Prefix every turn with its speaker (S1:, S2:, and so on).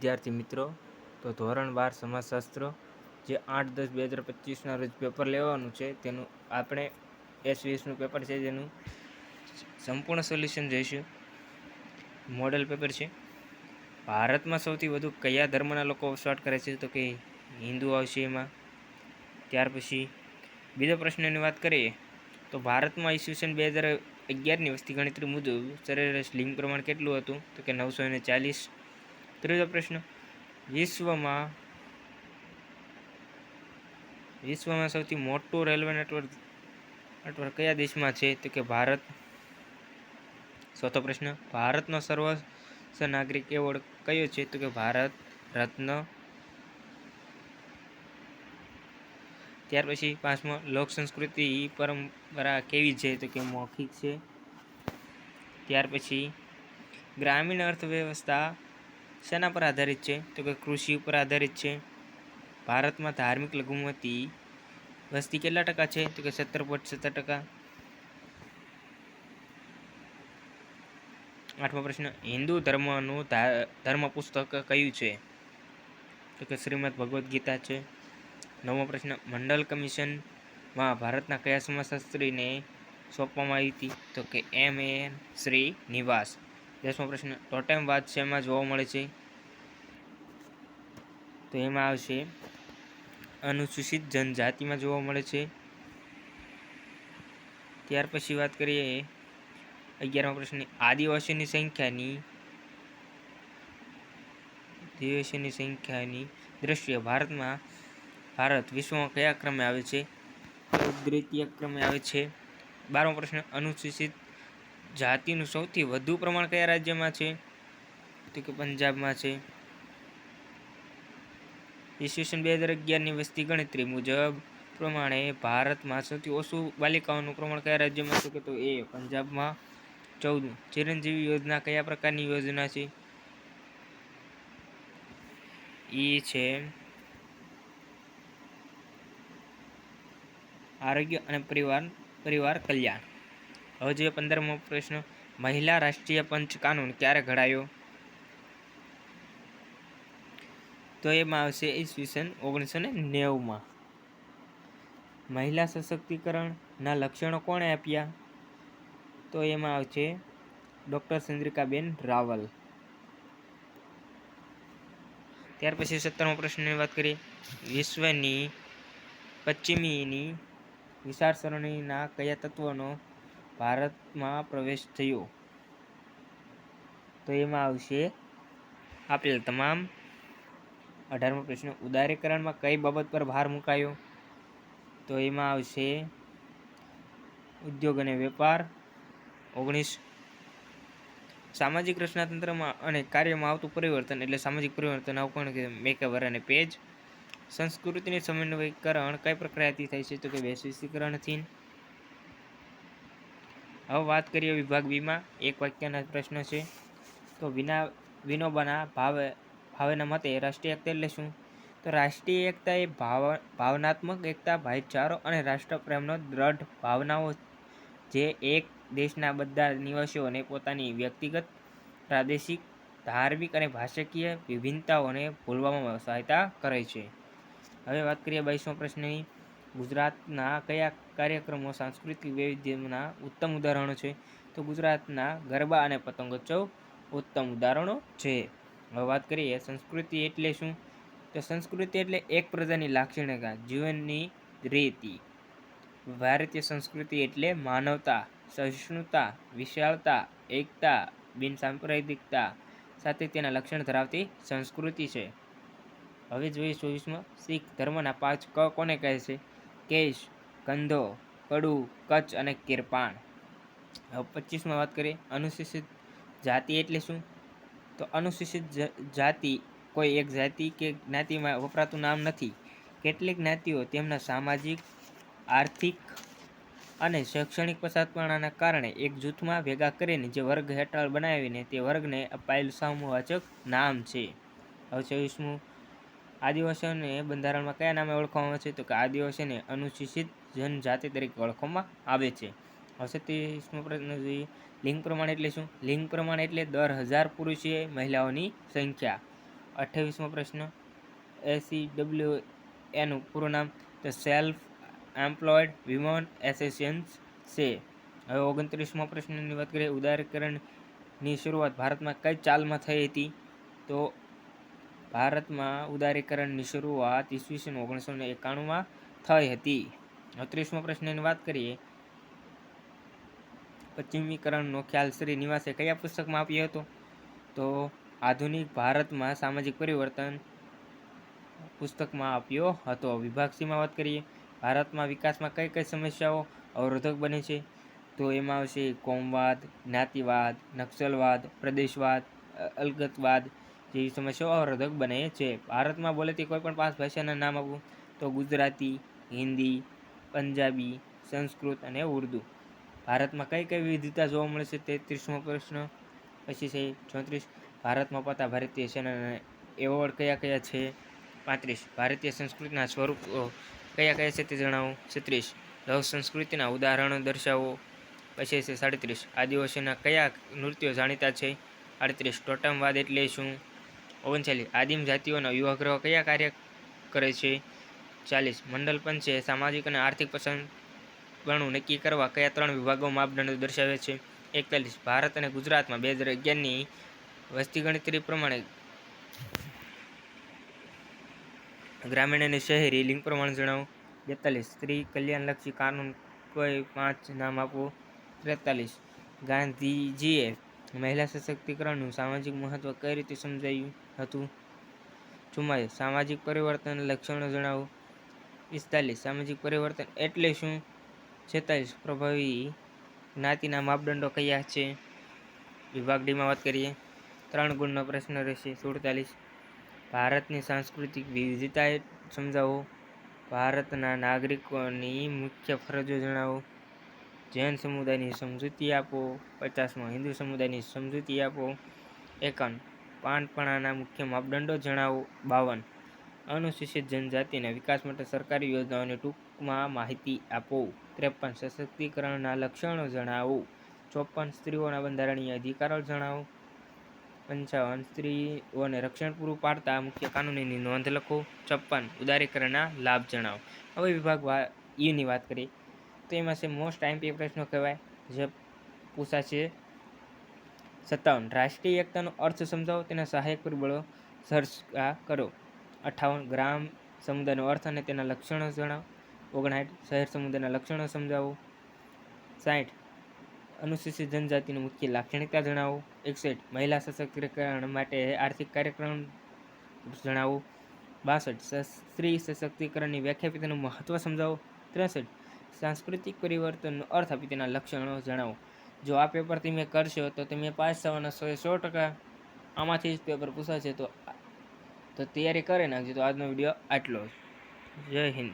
S1: વિદ્યાર્થી મિત્રો, તો ધોરણ 12 સમાજશાસ્ત્ર જે 8-10-2025ના રોજ પેપર લેવાનું છે, તેનું આપણે S20નું પેપર છે, જેનું સંપૂર્ણ સોલ્યુશન જોઈશું. મોડેલ પેપર છે. ભારતમાં સૌથી વધુ કયા ધર્મના લોકો વસવાટ કરે છે? તો કે હિન્દુ આવશે એમાં. ત્યાર પછી બીજો પ્રશ્નની વાત કરીએ તો ભારતમાં ઈસવીસન 2011ની વસ્તી ગણતરી મુજબ સરેરાશ લિંગ પ્રમાણ કેટલું હતું? તો કે 940. ત્રીજો પ્રશ્ન, વિશ્વમાં સૌથી મોટું રેલવે નેટવર્ક કયા દેશમાં છે? તો કે ભારત. ચોથો પ્રશ્ન, ભારતનો સર્વોચ્ચ નાગરિક એવોર્ડ કયો છે? તો કે ભારત રત્ન. ત્યાર પછી પાંચમો, લોક સંસ્કૃતિ પરંપરા કેવી છે? તો કે મૌખિક છે. ત્યાર પછી ગ્રામીણ અર્થવ્યવસ્થા શેના પર આધારિત છે? તો કે કૃષિ ઉપર આધારિત છે. ભારતમાં ધાર્મિક લઘુમતી વસ્તી કેટલા ટકા છે? તો કે 17.17%. આઠમો પ્રશ્ન, હિન્દુ ધર્મનું ધર્મ પુસ્તક કયું છે? તો કે શ્રીમદ ભગવદ્ ગીતા છે. નવમો પ્રશ્ન, મંડલ કમિશનમાં ભારતના કયા સમાજશાસ્ત્રીને સોંપવામાં આવી હતી? તો કે M.N. શ્રીનિવાસ. 10મો પ્રશ્ન, ટોટેમવાદ શેમાં જોવા મળે છે? તો એમાં આવશે અનુસૂચિત જનજાતિમાં જોવા મળે છે. ત્યાર પછી વાત કરીએ 11મા પ્રશ્ન, આદિવાસીની સંખ્યાની દ્રષ્ટિએ ભારત વિશ્વમાં કયા ક્રમે આવે છે? તો દ્વિતીય ક્રમે આવે છે. 12મો પ્રશ્ન, અનુસૂચિત જાતિનું સૌથી વધુ પ્રમાણ કયા રાજ્યમાં છે? તો કે પંજાબમાં છે. ઈસવીસન 2011ની વસ્તી ગણતરી મુજબ પ્રમાણે ભારતમાં સૌથી ઓછું બાલિકાઓનું પ્રમાણ કયા રાજ્યમાં છે? તો એ પંજાબમાં. 14મું, ચિરંજીવી યોજના કયા પ્રકારની યોજના છે? એ છે આરોગ્ય અને પરિવાર કલ્યાણ. હવે જોઈએ 15મો પ્રશ્ન, મહિલા રાષ્ટ્રીય પંચ કાનૂન ક્યારે ઘડાયો? તો એમાં આવશે ઈસવીસન 1990માં. મહિલા સશક્તિકરણના લક્ષણો કોણે આપ્યા? તો એમાં આવશે ડૉક્ટર ચંદ્રિકાબેન રાવલ. ત્યાર પછી 17મો પ્રશ્નની વાત કરીએ, વિશ્વની પશ્ચિમીની વિચારસરણીના કયા તત્વનો ભારતમાં પ્રવેશ થયો? તો એમાં આવશે આપેલ તમામ. 18મો પ્રશ્ન, ઉદારીકરણમાં કઈ બાબત પર ભાર મુકાયો? તો એમાં આવશે ઉદ્યોગ અને વેપાર. 19, સામાજિક રચનાતંત્રમાં અને કાર્યમાં આવતું પરિવર્તન એટલે સામાજિક પરિવર્તન આવું કોણ મેકએવર અને પેજ. સંસ્કૃતિની સમન્વયકરણ કઈ પ્રક્રિયાથી થાય છે? તો કે વૈશ્વિકીકરણથી. હવે વાત કરીએ વિભાગ બીમાં. એક વાક્યના પ્રશ્ન છે. તો વિનોબાના ભાવેના મતે રાષ્ટ્રીય એકતા એટલે શું? તો રાષ્ટ્રીય એકતા એ ભાવનાત્મક એકતા, ભાઈચારો અને રાષ્ટ્રપ્રેમનો દ્રઢ ભાવનાઓ જે એક દેશના બધા નિવાસીઓને પોતાની વ્યક્તિગત, પ્રાદેશિક, ધાર્મિક અને ભાષાકીય વિભિન્નતાઓને ભૂલવામાં સહાયતા કરે છે. હવે વાત કરીએ 22મા પ્રશ્નની. ગુજરાતના કયા કાર્યક્રમો સાંસ્કૃતિક વૈવિધ્યના ઉત્તમ ઉદાહરણો છે? તો ગુજરાતના ગરબા અને પતંગોત્સવ ઉત્તમ ઉદાહરણો છે. હવે વાત કરીએ સંસ્કૃતિ એટલે શું? તો સંસ્કૃતિ એટલે એક પ્રજાની લાક્ષણિકતા, જીવનની રીતિ. ભારતીય સંસ્કૃતિ એટલે માનવતા, સહિષ્ણુતા, વિશાળતા, એકતા, બિનસાંપ્રદાયિકતા સાથે તેના લક્ષણ ધરાવતી સંસ્કૃતિ છે. હવે જોઈએ 24માં, શીખ ધર્મના 5 ક કોને કહે છે? કેશ, કંધો, કડુ, કચ્છ અને કિરપાણ. હવે 25માં વાત કરીએ અનુસૂચિત જાતિ એટલે શું? તો અનુસૂચિત જાતિ કોઈ એક જાતિ કે જ્ઞાતિમાં વપરાતું નામ નથી. કેટલીક જ્ઞાતિઓ તેમના સામાજિક, આર્થિક અને શૈક્ષણિક પછાતપણાના કારણે એક જૂથમાં ભેગા કરીને જે વર્ગ હેઠળ બનાવીને તે વર્ગને અપાયેલું સમૂહવાચક નામ છે. હવે 26મું, આદિવાસીઓને બંધારણમાં કયા નામે ઓળખવામાં આવે છે? તો કે આદિવાસીને અનુસૂચિત જનજાતિ તરીકે ઓળખવામાં આવે છે. હવે 27મો પ્રશ્ન જોઈએ, લિંગ પ્રમાણ એટલે શું? લિંગ પ્રમાણ એટલે દર 1000 પુરુષીય મહિલાઓની સંખ્યા. 28મો પ્રશ્ન, SEW એનું પૂરું નામ ધ સેલ્ફ એમ્પ્લોયડ વિમન એસોસિએશન છે. હવે 29મો પ્રશ્નની વાત કરીએ, ઉદારીકરણની શરૂઆત ભારતમાં કઈ ચાલમાં થઈ હતી? તો ભારતમાં ઉદારીકરણની શરૂઆત ઈસવીસન 1991માં થઈ હતી. 30મો પ્રશ્નની વાત કરીએ, પશ્ચિમીકરણનો ખ્યાલ શ્રી નિવાસે કયા પુસ્તકમાં આપ્યો હતો? તો આધુનિક ભારતમાં સામાજિક પરિવર્તન પુસ્તકમાં આપ્યો હતો. વિભાગ સીમાં વાત કરીએ, ભારતમાં વિકાસમાં કઈ કઈ સમસ્યાઓ અવરોધક બને છે? તો એમાં આવશે કોમવાદ, જ્ઞાતિવાદ, નક્સલવાદ, પ્રદેશવાદ, અલગતવાદ જેવી સમસ્યાઓ અવરોધક બને છે. ભારતમાં બોલાતી કોઈ પણ 5 ભાષાના નામ આપો. તો ગુજરાતી, હિન્દી, પંજાબી, સંસ્કૃત અને ઉર્દુ. ભારતમાં કઈ કઈ વિવિધતા જોવા મળે છે? 33મો પ્રશ્ન. પછી છે 34, ભારતમાં પાતા ભારતીય સેનાના એવોર્ડ કયા કયા છે? 35, ભારતીય સંસ્કૃતિના સ્વરૂપો કયા કયા છે તે જણાવો. 36, લવ સંસ્કૃતિના ઉદાહરણો દર્શાવો. પછી છે 37, આદિવાસીના કયા નૃત્યો જાણીતા છે? 38, ટોટમવાદ એટલે શું? 39, આદિમ જાતિઓના યુવાગ્રહો કયા કાર્ય કરે છે? 40, મંડલ પંચે સામાજિક અને આર્થિક પસંદપણું નક્કી કરવા કયા 3 વિભાગો માપદંડો દર્શાવે છે? 41, ભારત અને ગુજરાતમાં 2011ની વસ્તી ગણતરી પ્રમાણે ગ્રામીણ અને શહેરી લિંગ પ્રમાણ જણાવો. 42, સ્ત્રી કલ્યાણલક્ષી કાનૂન કોઈ 5 નામ આપો. 43, ગાંધીજીએ મહિલા સશક્તિકરણનું સામાજિક મહત્વ કઈ રીતે સમજાયું હતું? 44, સામાજિક પરિવર્તન લક્ષણો જણાવો. 45, સામાજિક પરિવર્તન એટલે શું? 46, પ્રભાવી જ્ઞાતિના માપદંડો કયા છે? વિભાગ ડીમાં વાત કરીએ, 3 ગુણનો પ્રશ્ન રહેશે. 47, ભારતની સાંસ્કૃતિક વિવિધતા સમજાવો. ભારતના નાગરિકોની મુખ્ય ફરજો જણાવો. જૈન સમુદાયની સમજૂતી આપો. 50મો, હિન્દુ સમુદાયની સમજૂતી આપો. 51, પાનપણાના મુખ્ય માપદંડો જણાવો. 52, અનુસૂચિત જનજાતિના વિકાસ માટે સરકારી યોજનાઓની ટૂંકમાં માહિતી આપો. 53, સશક્તિકરણના લક્ષણો જણાવો. 54, સ્ત્રીઓના બંધારણીય અધિકારો જણાવો. 55, સ્ત્રીઓને રક્ષણ પૂરું પાડતા મુખ્ય કાનૂનોની નોંધ લખો. 56, ઉદારીકરણના લાભ જણાવો. હવે વિભાગ ઈની વાત કરીએ, તો એમાં છે મોસ્ટ આઈએમપી પ્રશ્નો કહેવાય જે પૂછાશે. 57, રાષ્ટ્રીય એકતાનો અર્થ સમજાવો, તેના સહાયક પરિબળો સર્ચ કરો. 58, ગ્રામ સમુદાયનો અર્થ અને તેના લક્ષણો જણાવો. 59, શહેર સમુદાયના લક્ષણો સમજાવો. 60, અનુસૂચિત જનજાતિની મુખ્ય લાક્ષણિકતા જણાવો. 61, મહિલા સશક્તિકરણ માટે આર્થિક કાર્યક્રમ જણાવો. 62, સ્ત્રી સશક્તિકરણની વ્યાખ્યા આપી તેનું મહત્વ સમજાવો. 63, સાંસ્કૃતિક પરિવર્તનનો અર્થ આપી તેના લક્ષણો જણાવો. જો આ પેપર તમે કરશો તો તમે પાસ થવાના 100%. આમાંથી જ પેપર પૂછાશે, તો તૈયારી કરી નાખજો. તો આજનો વિડીયો આટલો જ. જય હિન્દ.